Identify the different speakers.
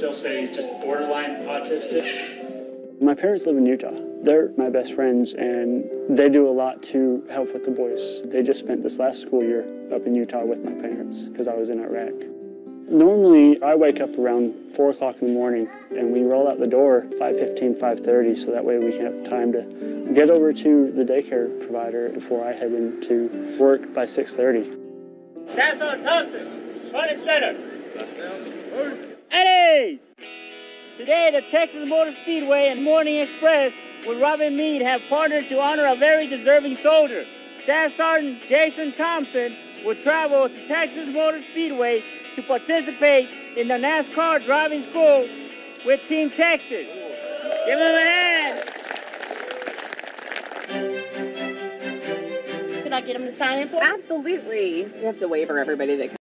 Speaker 1: still say he's just borderline autistic.
Speaker 2: My parents live in Utah. They're my best friends, and they do a lot to help with the boys. They just spent this last school year up in Utah with my parents because I was in Iraq. Normally, I wake up around 4 o'clock in the morning, and we roll out the door 5:15, 5:30, so that way we can have time to get over to the daycare provider before I head into work by 6:30.
Speaker 3: That's on Thompson, front and center. Eddie! Today, the Texas Motor Speedway and Morning Express with Robin Meade have partnered to honor a very deserving soldier. Staff Sergeant Jason Thompson will travel to Texas Motor Speedway to participate in the NASCAR driving school with Team Texas. Give him a hand.
Speaker 4: Can I get him to sign in for?
Speaker 5: Absolutely. We have to waiver everybody that